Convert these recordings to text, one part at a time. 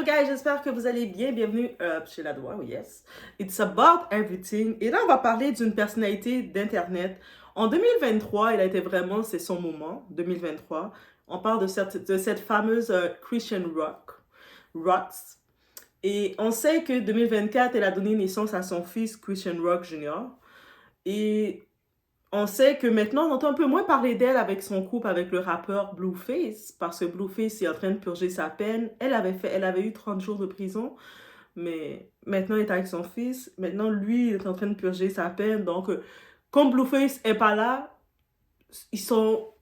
guys, j'espère que vous allez bien. Bienvenue chez La Doigt, yes. It's about everything. Et là, on va parler d'une personnalité d'Internet. En 2023, il a été vraiment, c'est son moment, 2023. On parle de cette fameuse Christian Rocks. Et on sait que 2024, elle a donné naissance à son fils Christian Rock Jr. Et on sait que maintenant, on entend un peu moins parler d'elle avec son couple avec le rappeur Blueface, parce que Blueface est en train de purger sa peine. Elle avait eu 30 jours de prison, mais maintenant, elle est avec son fils. Maintenant, lui, il est en train de purger sa peine. Donc, comme Blueface est pas là, ils sont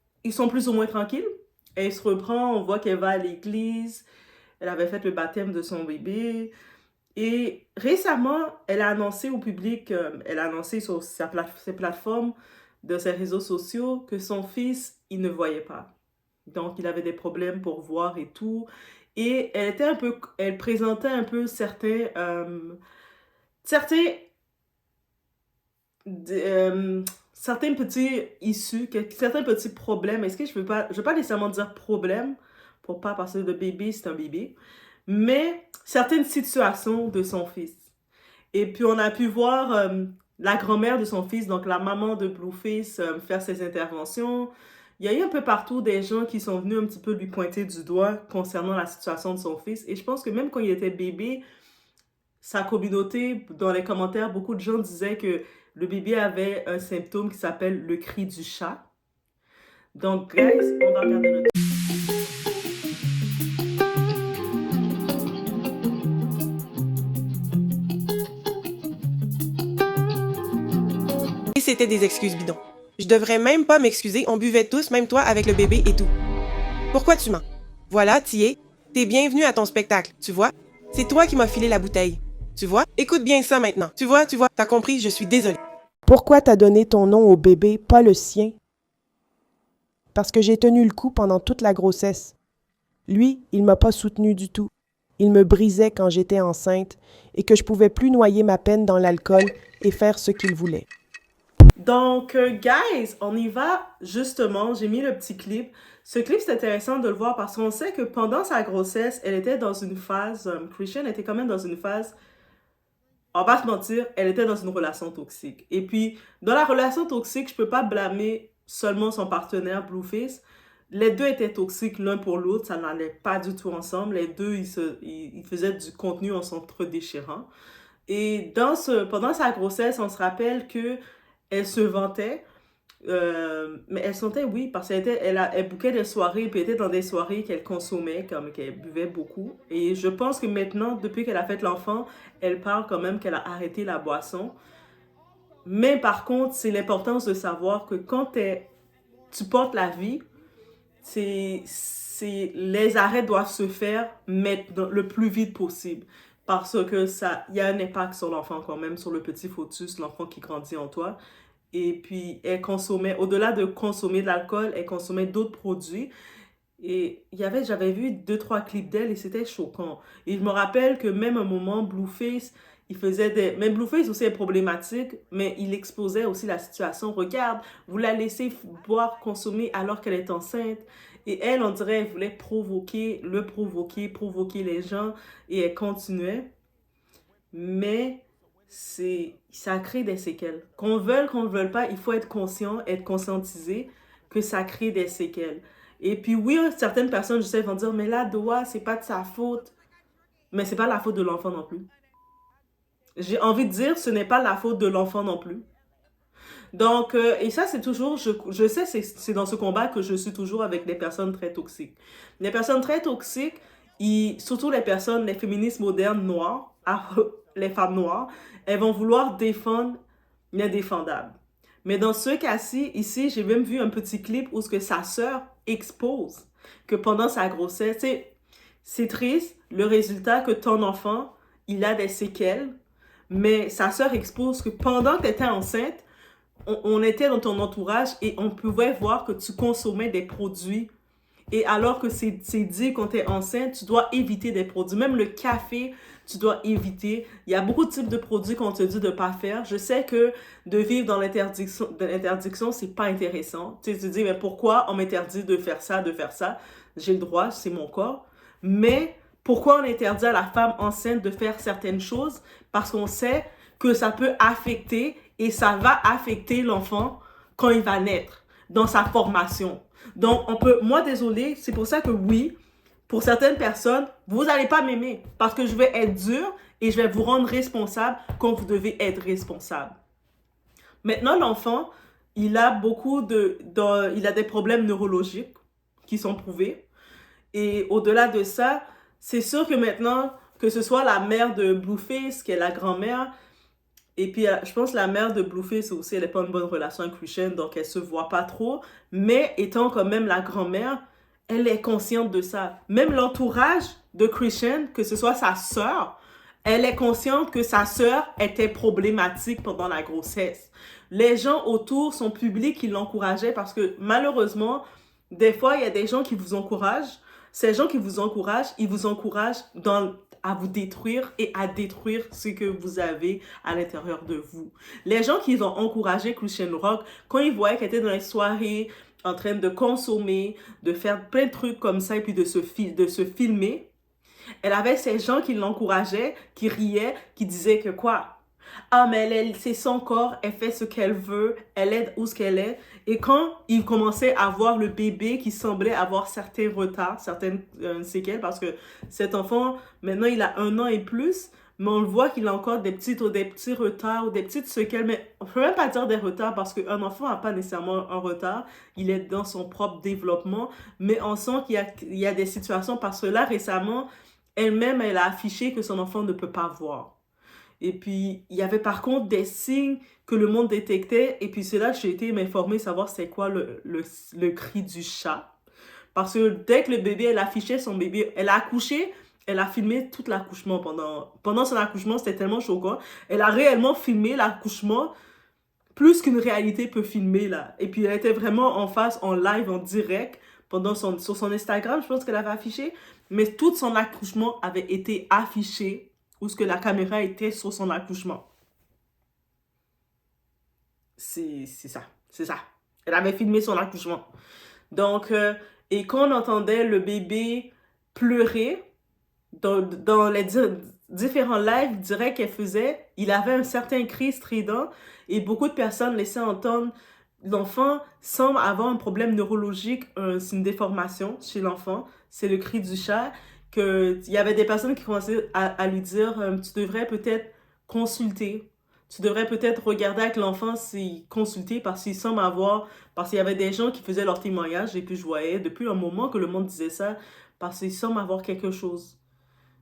plus ou moins tranquilles. Elle se reprend, on voit qu'elle va à l'église. Elle avait fait le baptême de son bébé. Et récemment, elle a annoncé au public, elle a annoncé sur ses plateformes de ses réseaux sociaux que son fils, il ne voyait pas. Donc, il avait des problèmes pour voir et tout. Et elle présentait un peu certains certains petits issues, certains petits problèmes. Est-ce que je veux pas nécessairement dire problème, pour pas passer de bébé, c'est un bébé, mais certaines situations de son fils. Et puis on a pu voir la grand-mère de son fils, donc la maman de Blueface, faire ses interventions. Il y a eu un peu partout des gens qui sont venus un petit peu lui pointer du doigt concernant la situation de son fils. Et je pense que même quand il était bébé, sa communauté, dans les commentaires, beaucoup de gens disaient que le bébé avait un symptôme qui s'appelle le cri du chat. Donc, guys, on va regarder le... Et c'était des excuses bidons. Je devrais même pas m'excuser, on buvait tous, même toi avec le bébé et tout. Pourquoi tu mens? Voilà, t'y es. T'es bienvenu à ton spectacle, tu vois? C'est toi qui m'as filé la bouteille. Tu vois? Écoute bien ça maintenant. Tu vois, t'as compris, je suis désolée. Pourquoi t'as donné ton nom au bébé, pas le sien? Parce que j'ai tenu le coup pendant toute la grossesse. Lui, il m'a pas soutenu du tout. Il me brisait quand j'étais enceinte et que je pouvais plus noyer ma peine dans l'alcool et faire ce qu'il voulait. Donc, guys, on y va justement. J'ai mis le petit clip. Ce clip, c'est intéressant de le voir parce qu'on sait que pendant sa grossesse, elle était dans une phase... Christian était quand même dans une phase... On va se mentir, elle était dans une relation toxique. Et puis, dans la relation toxique, je peux pas blâmer seulement son partenaire Blueface. Les deux étaient toxiques l'un pour l'autre, ça n'allait pas du tout ensemble. Les deux, ils faisaient du contenu en s'entre-déchirant. Et pendant sa grossesse, on se rappelle que elle se vantait, mais elle sentait, oui, parce elle bouquait des soirées, puis elle était dans des soirées qu'elle consommait, comme qu'elle buvait beaucoup. Et je pense que maintenant, depuis qu'elle a fait l'enfant, elle parle quand même qu'elle a arrêté la boisson. Mais par contre, c'est l'importance de savoir que quand tu portes la vie, les arrêts doivent se faire maintenant, le plus vite possible. Parce que il y a un impact sur l'enfant quand même, sur le petit fœtus, l'enfant qui grandit en toi. Et puis, elle consommait, au-delà de consommer de l'alcool, elle consommait d'autres produits. Et j'avais vu 2-3 clips d'elle et c'était choquant. Et je me rappelle que même à un moment, Blueface, même Blueface aussi est problématique, mais il exposait aussi la situation. Regarde, vous la laissez boire, consommer alors qu'elle est enceinte. Et elle, on dirait, elle voulait provoquer les gens. Et elle continuait. Mais ça crée des séquelles. Qu'on le veuille pas, il faut être conscient, être conscientisé que ça crée des séquelles. Et puis oui, certaines personnes, je sais, vont dire, mais là, Doa, c'est pas de sa faute. Mais c'est pas la faute de l'enfant non plus. J'ai envie de dire, ce n'est pas la faute de l'enfant non plus. Donc, et ça, c'est toujours, je sais, c'est dans ce combat que je suis toujours avec des personnes très toxiques. Les personnes très toxiques, surtout les féministes modernes noires, les femmes noires, elles vont vouloir défendre l'indéfendable. Mais dans ce cas-ci, ici, j'ai même vu un petit clip où ce que sa sœur expose que pendant sa grossesse, c'est triste, le résultat que ton enfant, il a des séquelles, mais sa sœur expose que pendant que tu étais enceinte, on était dans ton entourage et on pouvait voir que tu consommais des produits. Et alors que c'est dit quand tu es enceinte, tu dois éviter des produits. Même le café, tu dois éviter. Il y a beaucoup de types de produits qu'on te dit de ne pas faire. Je sais que de vivre dans l'interdiction, c'est pas intéressant. Tu te dis, mais pourquoi on m'interdit de faire ça, de faire ça? J'ai le droit, c'est mon corps. Mais Pourquoi on interdit à la femme enceinte de faire certaines choses? Parce qu'on sait que ça peut affecter et ça va affecter l'enfant quand il va naître, dans sa formation. Donc, moi, désolé, c'est pour ça que oui, pour certaines personnes, vous n'allez pas m'aimer parce que je vais être dur et je vais vous rendre responsable quand vous devez être responsable. Maintenant, l'enfant, il a il a des problèmes neurologiques qui sont prouvés. Et au-delà de ça, c'est sûr que maintenant, que ce soit la mère de Blueface, qui est la grand-mère, et puis je pense que la mère de Blueface aussi, elle n'a pas une bonne relation avec Christian, donc elle se voit pas trop. Mais étant quand même la grand-mère, elle est consciente de ça. Même l'entourage de Christian, que ce soit sa sœur, elle est consciente que sa sœur était problématique pendant la grossesse. Les gens autour, son public, qui l'encourageaient parce que malheureusement, des fois, il y a des gens qui vous encouragent. Ces gens qui vous encouragent, ils vous encouragent à vous détruire et à détruire ce que vous avez à l'intérieur de vous. Les gens qui ont encouragé Christian Rock, quand ils voyaient qu'elle était dans les soirées, en train de consommer, de faire plein de trucs comme ça et puis de se filmer, elle avait ces gens qui l'encourageaient, qui riaient, qui disaient que quoi? Ah, mais c'est son corps, elle fait ce qu'elle veut, elle est où ce qu'elle est. Et quand il commençait à voir le bébé qui semblait avoir certains retards, certaines séquelles, parce que cet enfant, maintenant, il a 1 an et plus, mais on le voit qu'il a encore des petits retards ou des petites séquelles, mais on ne peut même pas dire des retards parce qu'un enfant n'a pas nécessairement un retard, il est dans son propre développement, mais on sent qu'il y a des situations, parce que là, récemment, elle-même, elle a affiché que son enfant ne peut pas voir. Et puis, il y avait par contre des signes que le monde détectait. Et puis, c'est là que j'ai été m'informer, savoir c'est quoi le cri du chat. Parce que dès que le bébé, elle affichait son bébé, elle a accouché, elle a filmé tout l'accouchement. Pendant son accouchement, c'était tellement choquant. Elle a réellement filmé l'accouchement plus qu'une réalité peut filmer, là. Et puis, elle était vraiment en face, en live, en direct, sur son Instagram, je pense qu'elle avait affiché. Mais tout son accouchement avait été affiché où ce que la caméra était sur son accouchement. C'est ça. Elle avait filmé son accouchement. Donc, et quand on entendait le bébé pleurer dans les différents lives directs qu'elle faisait, il avait un certain cri strident et beaucoup de personnes laissaient entendre l'enfant semble avoir un problème neurologique, c'est une déformation chez l'enfant, c'est le cri du chat. Il y avait des personnes qui commençaient à lui dire tu devrais peut-être consulter, tu devrais peut-être regarder avec l'enfant, consulter parce qu'il semble avoir, parce qu'il y avait des gens qui faisaient leur témoignage et puis je voyais depuis un moment que le monde disait ça, parce qu'il semble avoir quelque chose.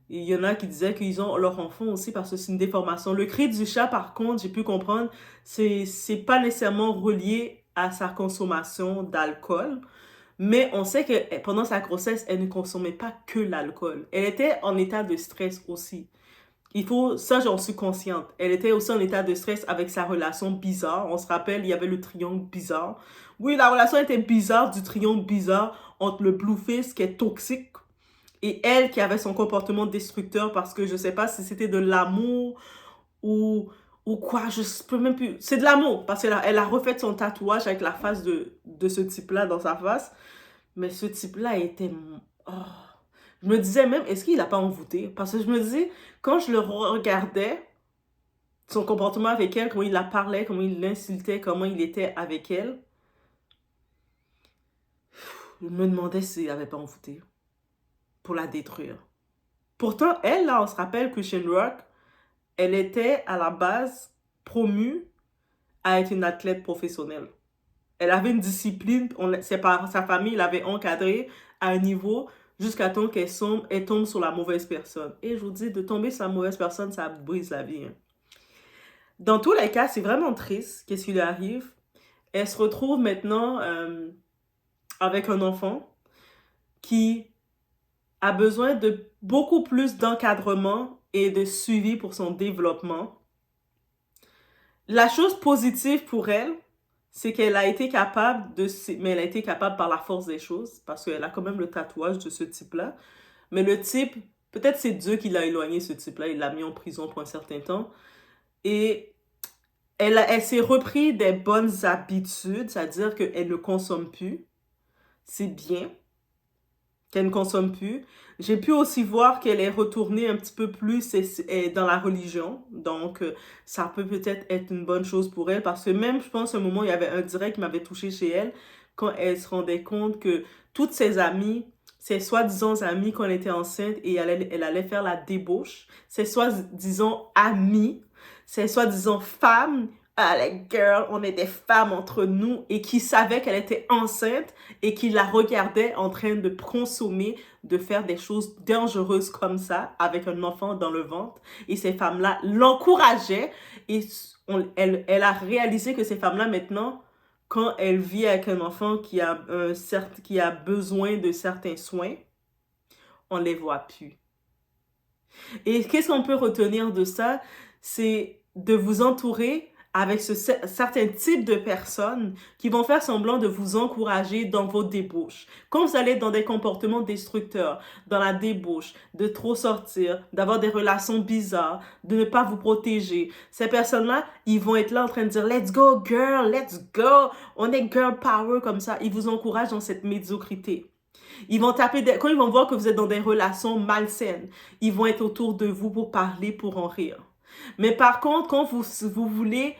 Et il y en a qui disaient qu'ils ont leur enfant aussi parce que c'est une déformation. Le cri du chat, par contre, j'ai pu comprendre, c'est pas nécessairement relié à sa consommation d'alcool. Mais on sait que pendant sa grossesse, elle ne consommait pas que l'alcool. Elle était en état de stress aussi. Ça j'en suis consciente. Elle était aussi en état de stress avec sa relation bizarre. On se rappelle, il y avait le triangle bizarre. Oui, la relation était bizarre du triangle bizarre entre le Blueface qui est toxique et elle qui avait son comportement destructeur parce que je sais pas si c'était de l'amour ou quoi, je peux même plus. C'est de l'amour, parce qu'elle a refait son tatouage avec la face de ce type-là dans sa face. Mais ce type-là était... Oh. Je me disais même, est-ce qu'il n'a pas envoûté? Parce que je me disais, quand je le regardais, son comportement avec elle, comment il la parlait, comment il l'insultait, comment il était avec elle, je me demandais s'il n'avait pas envoûté pour la détruire. Pourtant, elle, là, on se rappelle, Christian Rock, elle était à la base promue à être une athlète professionnelle. Elle avait une discipline, sa famille l'avait encadrée à un niveau jusqu'à temps qu'elle tombe sur la mauvaise personne. Et je vous dis, de tomber sur la mauvaise personne, ça brise la vie. Hein. Dans tous les cas, c'est vraiment triste qu'est-ce qui lui arrive. Elle se retrouve maintenant avec un enfant qui a besoin de beaucoup plus d'encadrement et de suivi pour son développement. La chose positive pour elle, c'est qu'elle a été capable mais elle a été capable par la force des choses, parce qu'elle a quand même le tatouage de ce type-là. Mais le type, peut-être c'est Dieu qui l'a éloigné, ce type-là, il l'a mis en prison pour un certain temps. Et elle s'est repris des bonnes habitudes, c'est-à-dire qu'elle ne consomme plus. C'est bien qu'elle ne consomme plus. J'ai pu aussi voir qu'elle est retournée un petit peu plus dans la religion. Donc, ça peut peut-être être une bonne chose pour elle. Parce que même, je pense, à un moment, il y avait un direct qui m'avait touché chez elle. Quand elle se rendait compte que toutes ses amies, ses soi-disant amies, quand elle était enceinte et elle allait faire la débauche, ses soi-disant amies, ses soi-disant femmes, ah les girls, on est des femmes entre nous, et qui savaient qu'elle était enceinte et qui la regardaient en train de consommer, de faire des choses dangereuses comme ça avec un enfant dans le ventre. Et ces femmes-là l'encourageaient et elle a réalisé que ces femmes-là maintenant, quand elle vit avec un enfant qui a besoin de certains soins, on les voit plus. Et qu'est-ce qu'on peut retenir de ça? C'est de vous entourer avec certains types de personnes qui vont faire semblant de vous encourager dans vos débauches. Quand vous allez dans des comportements destructeurs, dans la débauche, de trop sortir, d'avoir des relations bizarres, de ne pas vous protéger, ces personnes-là, ils vont être là en train de dire « Let's go, girl, let's go! On est girl power » comme ça. Ils vous encouragent dans cette médiocrité. Ils vont quand ils vont voir que vous êtes dans des relations malsaines, ils vont être autour de vous pour parler, pour en rire. Mais par contre, quand vous voulez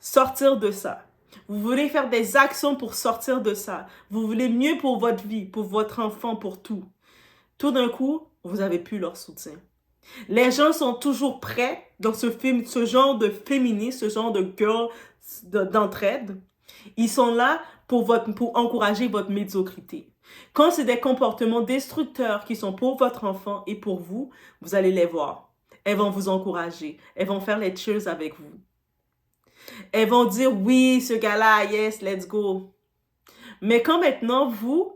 sortir de ça, vous voulez faire des actions pour sortir de ça, vous voulez mieux pour votre vie, pour votre enfant, pour tout d'un coup, vous n'avez plus leur soutien. Les gens sont toujours prêts dans ce genre de féministe, ce genre de girl d'entraide. Ils sont là pour encourager votre médiocrité. Quand c'est des comportements destructeurs qui sont pour votre enfant et pour vous, vous allez les voir. Elles vont vous encourager. Elles vont faire les cheers avec vous. Elles vont dire, oui, ce gars-là, yes, let's go. Mais quand maintenant, vous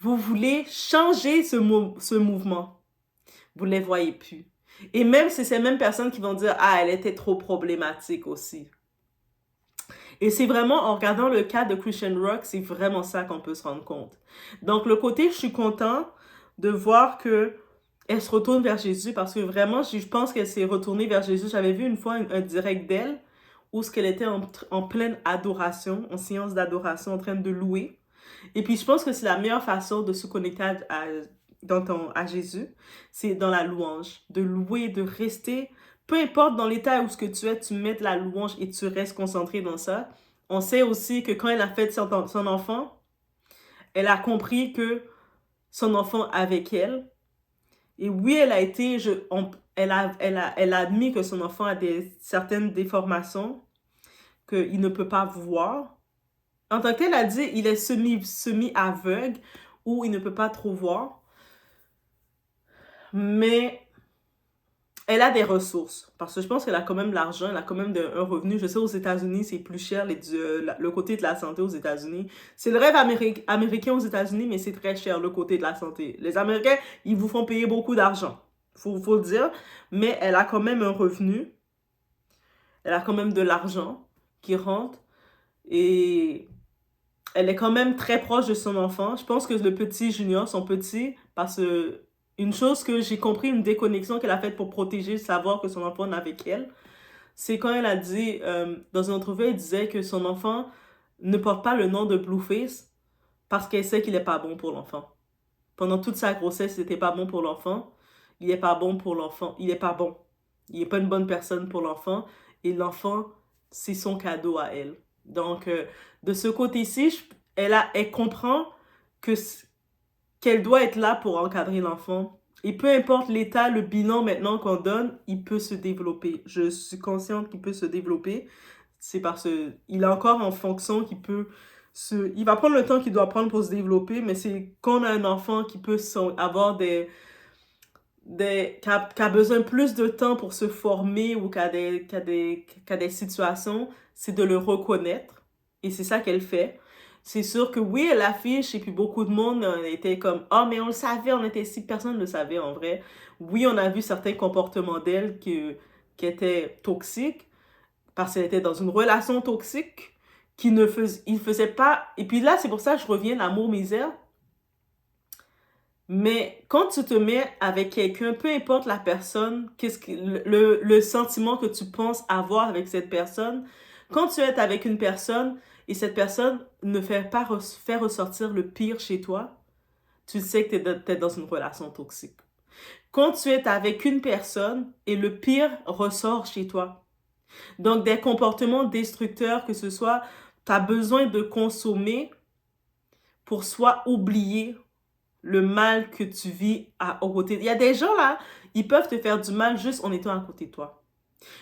voulez changer ce mouvement, vous ne les voyez plus. Et même, c'est ces mêmes personnes qui vont dire, ah, elle était trop problématique aussi. Et c'est vraiment, en regardant le cas de Christian Rock, c'est vraiment ça qu'on peut se rendre compte. Donc, le côté, je suis content de voir que elle se retourne vers Jésus parce que vraiment, je pense qu'elle s'est retournée vers Jésus. J'avais vu une fois un direct d'elle où elle était en pleine adoration, en séance d'adoration, en train de louer. Et puis, je pense que c'est la meilleure façon de se connecter à Jésus, c'est dans la louange, de louer, de rester, peu importe dans l'état où ce que tu es, tu mets de la louange et tu restes concentré dans ça. On sait aussi que quand elle a fait son enfant, elle a compris que son enfant avec elle. Et oui, elle a été, elle a admis que son enfant a certaines déformations qu'il ne peut pas voir. En tant qu'elle a dit, il est semi-aveugle ou il ne peut pas trop voir. Mais elle a des ressources. Parce que je pense qu'elle a quand même l'argent, elle a quand même un revenu. Je sais, aux États-Unis, c'est plus cher, le côté de la santé aux États-Unis. C'est le rêve américain aux États-Unis, mais c'est très cher, le côté de la santé. Les Américains, ils vous font payer beaucoup d'argent. Faut le dire. Mais elle a quand même un revenu. Elle a quand même de l'argent qui rentre. Et elle est quand même très proche de son enfant. Je pense que le petit Junior, son petit, parce que une chose que j'ai compris, une déconnexion qu'elle a faite pour protéger, savoir que son enfant est avec elle, c'est quand elle a dit, dans une entrevue, elle disait que son enfant ne porte pas le nom de Blueface parce qu'elle sait qu'il n'est pas bon pour l'enfant. Pendant toute sa grossesse, il n'était pas bon pour l'enfant. Il n'est pas bon pour l'enfant. Il n'est pas bon. Il n'est pas une bonne personne pour l'enfant. Et l'enfant, c'est son cadeau à elle. Donc, de ce côté-ci, elle comprend qu'elle doit être là pour encadrer l'enfant. Et peu importe l'état, le bilan maintenant qu'on donne, il peut se développer. Je suis consciente qu'il peut se développer. C'est parce qu'il est encore en fonction qu'il peut il va prendre le temps qu'il doit prendre pour se développer, mais c'est quand on a un enfant qui peut avoir qui a besoin plus de temps pour se former ou qui a des situations, c'est de le reconnaître. Et c'est ça qu'elle fait. C'est sûr que oui, elle affiche et puis beaucoup de monde était comme « Ah, mais on le savait, on était ici, personne ne le savait en vrai. » Oui, on a vu certains comportements d'elle qui étaient toxiques parce qu'elle était dans une relation toxique il faisait pas... Et puis là, c'est pour ça que je reviens à l'amour-misère. Mais quand tu te mets avec quelqu'un, peu importe la personne, le sentiment que tu penses avoir avec cette personne, quand tu es avec une personne et cette personne ne fait pas faire ressortir le pire chez toi, tu sais que t'es dans une relation toxique. Quand tu es avec une personne et le pire ressort chez toi. Donc, des comportements destructeurs, que ce soit, tu as besoin de consommer pour soit oublier le mal que tu vis aux côtés. Il y a des gens là, ils peuvent te faire du mal juste en étant à côté de toi.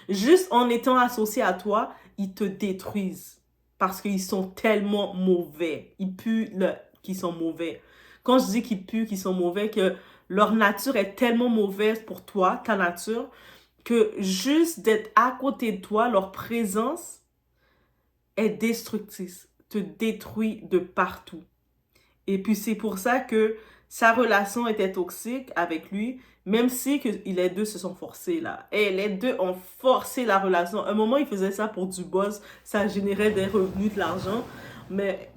Juste en étant associés à toi, ils te détruisent. Parce qu'ils sont tellement mauvais. Ils puent qu'ils sont mauvais. Quand je dis qu'ils puent qu'ils sont mauvais, que leur nature est tellement mauvaise pour toi, ta nature, que juste d'être à côté de toi, leur présence est destructrice, te détruit de partout. Et puis c'est pour ça que sa relation était toxique avec lui, même si les deux se sont forcés là. Et les deux ont forcé la relation. À un moment, ils faisaient ça pour du buzz, ça générait des revenus, de l'argent, mais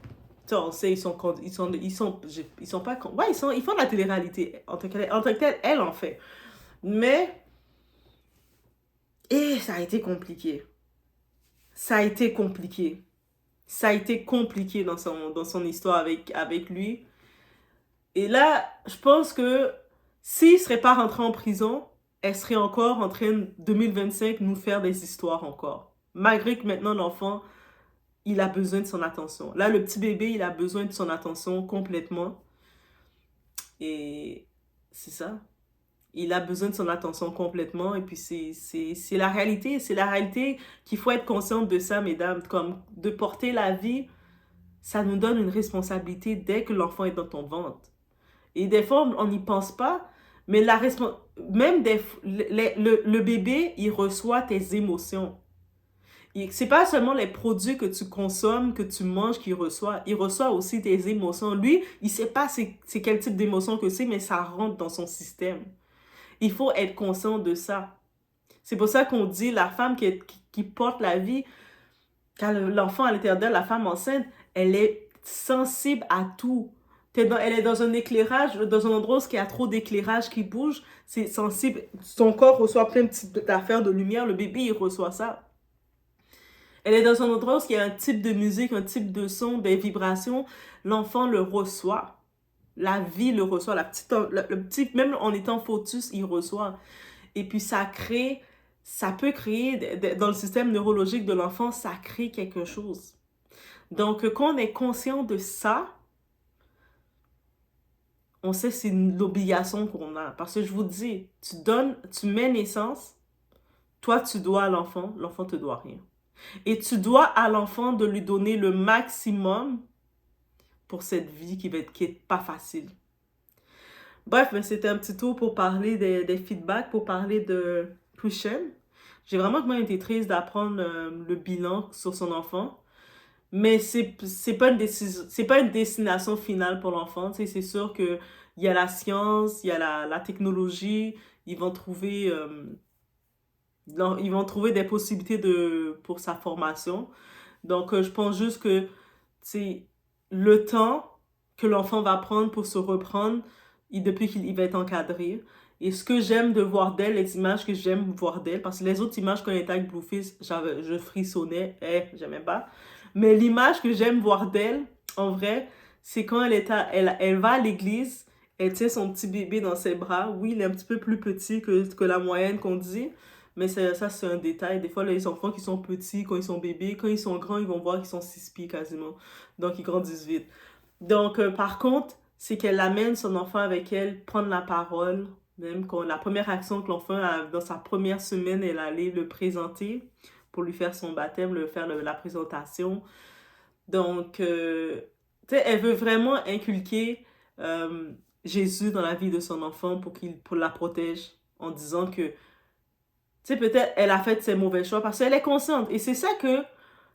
on sait, ils sont pas, ouais, ils font de la télé-réalité en tant que tel, elle en fait. Mais, et ça a été compliqué. Ça a été compliqué. Ça a été compliqué dans son histoire avec lui. Et là, je pense que s'il ne serait pas rentré en prison, elle serait encore en train, 2025, nous faire des histoires encore. Malgré que maintenant, l'enfant, il a besoin de son attention. Là, le petit bébé, il a besoin de son attention complètement. Et c'est ça. Il a besoin de son attention complètement. Et puis, c'est la réalité. C'est la réalité qu'il faut être consciente de ça, mesdames. Comme de porter la vie, ça nous donne une responsabilité dès que l'enfant est dans ton ventre. Et des fois, on n'y pense pas, mais même le bébé, il reçoit tes émotions. C'est pas seulement les produits que tu consommes, que tu manges qu'il reçoit. Il reçoit aussi tes émotions. Lui, il sait pas c'est quel type d'émotion que c'est, mais ça rentre dans son système. Il faut être conscient de ça. C'est pour ça qu'on dit la femme qui porte la vie, quand l'enfant à l'intérieur d'elle, la femme enceinte, elle est sensible à tout. Elle est dans un éclairage, dans un endroit où il y a trop d'éclairage qui bouge, c'est sensible. Son corps reçoit plein de petites affaires de lumière, le bébé, il reçoit ça. Elle est dans un endroit où il y a un type de musique, un type de son, des vibrations, l'enfant le reçoit. La vie le reçoit, le petit, même en étant fœtus, il reçoit. Et puis ça peut créer, dans le système neurologique de l'enfant, ça crée quelque chose. Donc, quand on est conscient de ça, on sait que c'est l'obligation qu'on a. Parce que je vous dis, tu mets naissance, toi tu dois à l'enfant te doit rien. Et tu dois à l'enfant de lui donner le maximum pour cette vie qui est pas facile. Bref, mais c'était un petit tour pour parler des feedbacks, pour parler de Christian. J'ai vraiment été triste d'apprendre le bilan sur son enfant. Mais c'est pas une destination finale pour l'enfant. C'est sûr qu'il y a la science, il y a la technologie, ils vont trouver des possibilités pour sa formation. Donc, je pense juste que le temps que l'enfant va prendre pour se reprendre, depuis qu'il va être encadré. Et ce que j'aime de voir d'elle, les images que j'aime voir d'elle, parce que les autres images qu'on était avec Blueface, je frissonnais, j'aimais pas. Mais l'image que j'aime voir d'elle, en vrai, c'est quand elle va à l'église, elle tient son petit bébé dans ses bras. Oui, il est un petit peu plus petit que la moyenne qu'on dit, mais ça c'est un détail. Des fois, les enfants qui sont petits, quand ils sont bébés, quand ils sont grands, ils vont voir qu'ils sont 6 pieds quasiment. Donc, ils grandissent vite. Donc, par contre, c'est qu'elle amène son enfant avec elle, prendre la parole. Même quand la première action que l'enfant a, dans sa première semaine, elle allait le présenter pour lui faire son baptême, faire la présentation. Donc, elle veut vraiment inculquer Jésus dans la vie de son enfant pour la protège en disant que, peut-être elle a fait ses mauvais choix parce qu'elle est consciente. Et c'est ça que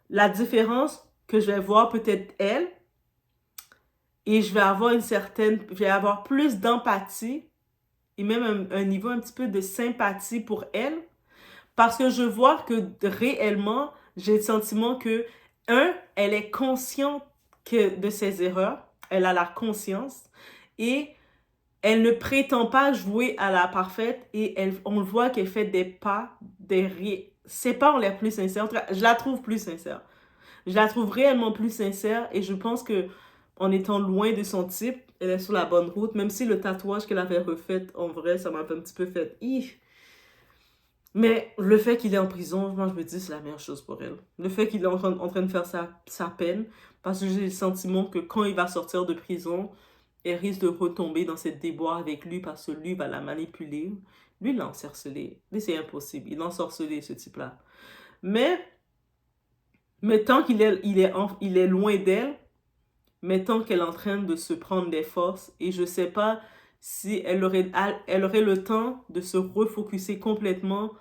la différence que je vais voir peut-être elle, et je vais avoir plus d'empathie et même un niveau un petit peu de sympathie pour elle parce que je vois que réellement, j'ai le sentiment que, elle est consciente de ses erreurs, elle a la conscience et elle ne prétend pas jouer à la parfaite et on voit qu'elle fait des pas, ses pas ont l'air plus sincères. En tout cas, je la trouve plus sincère. Je la trouve réellement plus sincère et je pense que en étant loin de son type, elle est sur la bonne route, même si le tatouage qu'elle avait refait, en vrai, ça m'a un petit peu fait... Ih. Mais le fait qu'il est en prison, moi je me dis c'est la meilleure chose pour elle. Le fait qu'il est en train de faire sa peine, parce que j'ai le sentiment que quand il va sortir de prison, elle risque de retomber dans cette déboire avec lui parce que lui va la manipuler. Lui, il l'a ensorcelé. Lui, c'est impossible. Il l'a ensorcelé, ce type-là. Mais, mais tant il est loin d'elle, mais tant qu'elle est en train de se prendre des forces, et je sais pas si elle aurait le temps de se refocuser complètement,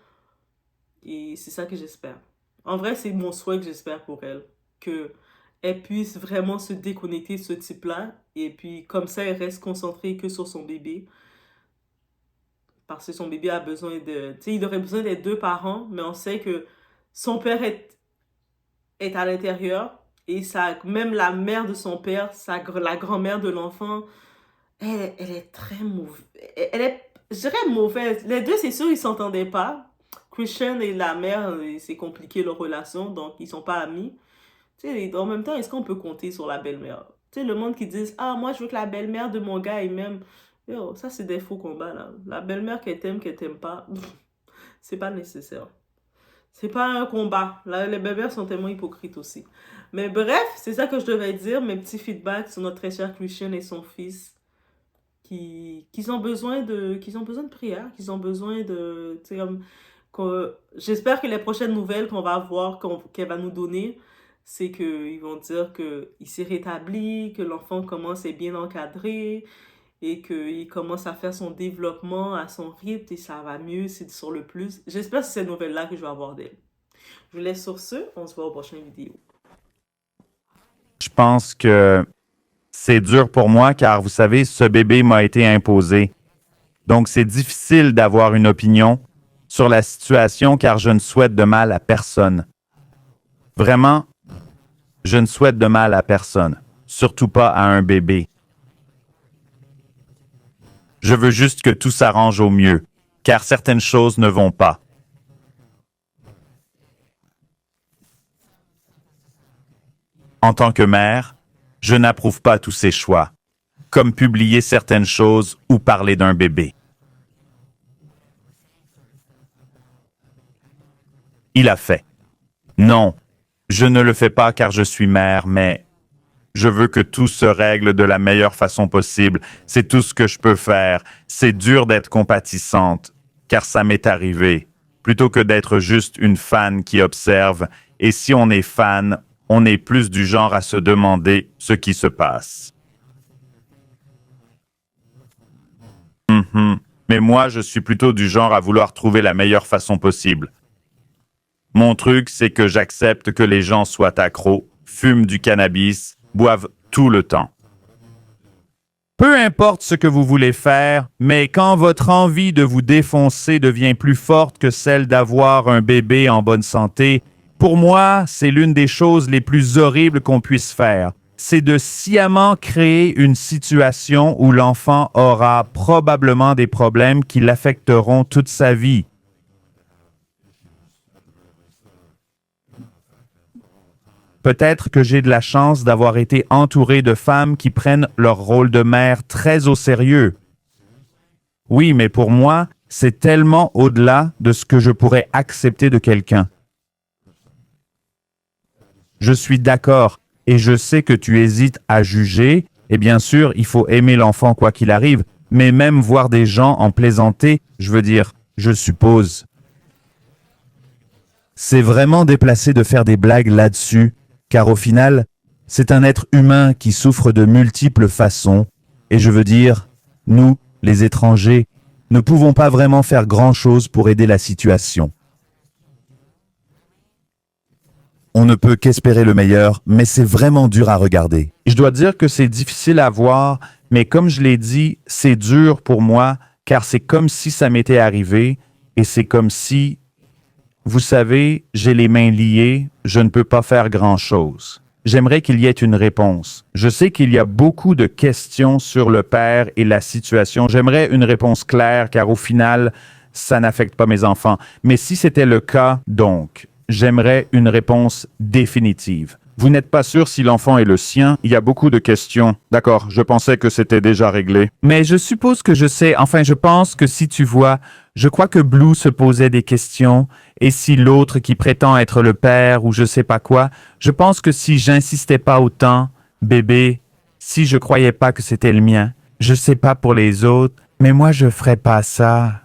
et c'est ça que j'espère. En vrai, c'est mon souhait que j'espère pour elle, que elle puisse vraiment se déconnecter de ce type-là, et puis comme ça, elle reste concentrée que sur son bébé, parce que son bébé a besoin de... Tu sais, il aurait besoin des deux parents, mais on sait que son père est à l'intérieur, et même la mère de son père, la grand-mère de l'enfant, elle est très mauvaise. Elle est, je dirais mauvaise. Les deux, c'est sûr, ils s'entendaient pas. Christian et la mère, c'est compliqué leur relation, donc ils sont pas amis. Tu sais, en même temps, est-ce qu'on peut compter sur la belle-mère? Tu sais, le monde qui dit, ah, moi, je veux que la belle-mère de mon gars, et même... Yo, ça, c'est des faux combats, là. La belle-mère qu'elle t'aime pas, c'est pas nécessaire. C'est pas un combat. Là, les bébés sont tellement hypocrites aussi. Mais bref, c'est ça que je devais dire. Mes petits feedbacks sur notre très cher Christian et son fils. Qu'ils ont besoin de prière. Qu'ils ont besoin de... Tu sais, j'espère que les prochaines nouvelles qu'on va voir, qu'elle va nous donner, c'est qu'ils vont dire qu'il s'est rétabli, que l'enfant commence à être bien encadré, et qu'il commence à faire son développement à son rythme et ça va mieux, c'est sur le plus. J'espère que c'est cette nouvelle-là que je vais avoir d'elle. Je vous laisse sur ce, on se voit aux prochaines vidéos. Je pense que c'est dur pour moi car, vous savez, ce bébé m'a été imposé. Donc, c'est difficile d'avoir une opinion sur la situation car je ne souhaite de mal à personne. Vraiment, je ne souhaite de mal à personne, surtout pas à un bébé. Je veux juste que tout s'arrange au mieux, car certaines choses ne vont pas. En tant que mère, je n'approuve pas tous ces choix, comme publier certaines choses ou parler d'un bébé. Il a fait. Non, je ne le fais pas car je suis mère, mais je veux que tout se règle de la meilleure façon possible. C'est tout ce que je peux faire. C'est dur d'être compatissante, car ça m'est arrivé, plutôt que d'être juste une fan qui observe. Et si on est fan, on est plus du genre à se demander ce qui se passe. Mais moi, je suis plutôt du genre à vouloir trouver la meilleure façon possible. Mon truc, c'est que j'accepte que les gens soient accros, fument du cannabis, boivent tout le temps. Peu importe ce que vous voulez faire, mais quand votre envie de vous défoncer devient plus forte que celle d'avoir un bébé en bonne santé, pour moi, c'est l'une des choses les plus horribles qu'on puisse faire. C'est de sciemment créer une situation où l'enfant aura probablement des problèmes qui l'affecteront toute sa vie. Peut-être que j'ai de la chance d'avoir été entouré de femmes qui prennent leur rôle de mère très au sérieux. Oui, mais pour moi, c'est tellement au-delà de ce que je pourrais accepter de quelqu'un. Je suis d'accord, et je sais que tu hésites à juger, et bien sûr, il faut aimer l'enfant quoi qu'il arrive, mais même voir des gens en plaisanter, je veux dire, je suppose. C'est vraiment déplacé de faire des blagues là-dessus, car au final, c'est un être humain qui souffre de multiples façons, et je veux dire, nous, les étrangers, ne pouvons pas vraiment faire grand-chose pour aider la situation. On ne peut qu'espérer le meilleur, mais c'est vraiment dur à regarder. Je dois dire que c'est difficile à voir, mais comme je l'ai dit, c'est dur pour moi, car c'est comme si ça m'était arrivé, et c'est comme si... Vous savez, j'ai les mains liées, je ne peux pas faire grand-chose. J'aimerais qu'il y ait une réponse. Je sais qu'il y a beaucoup de questions sur le père et la situation. J'aimerais une réponse claire, car au final, ça n'affecte pas mes enfants. Mais si c'était le cas, donc, j'aimerais une réponse définitive. Vous n'êtes pas sûr si l'enfant est le sien? Il y a beaucoup de questions. D'accord, je pensais que c'était déjà réglé. Mais je suppose que je sais, enfin je pense que si tu vois, je crois que Blue se posait des questions, et si l'autre qui prétend être le père ou je sais pas quoi, je pense que si j'insistais pas autant, bébé, si je croyais pas que c'était le mien, je sais pas pour les autres, mais moi je ferais pas ça.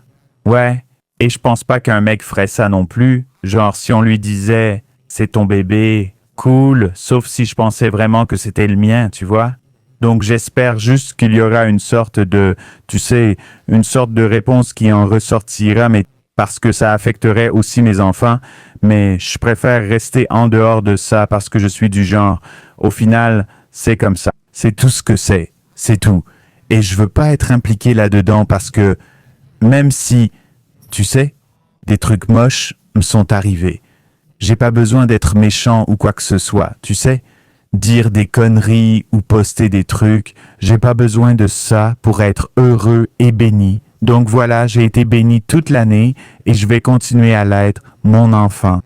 Ouais, et je pense pas qu'un mec ferait ça non plus. Genre si on lui disait, c'est ton bébé, cool, sauf si je pensais vraiment que c'était le mien, tu vois. Donc j'espère juste qu'il y aura une sorte de, tu sais, une sorte de réponse qui en ressortira, mais parce que ça affecterait aussi mes enfants, mais je préfère rester en dehors de ça parce que je suis du genre, au final, c'est comme ça. C'est tout ce que c'est tout. Et je veux pas être impliqué là-dedans parce que même si, tu sais, des trucs moches me sont arrivés, j'ai pas besoin d'être méchant ou quoi que ce soit, tu sais. Dire des conneries ou poster des trucs, j'ai pas besoin de ça pour être heureux et béni. Donc voilà, j'ai été béni toute l'année et je vais continuer à l'être, mon enfant.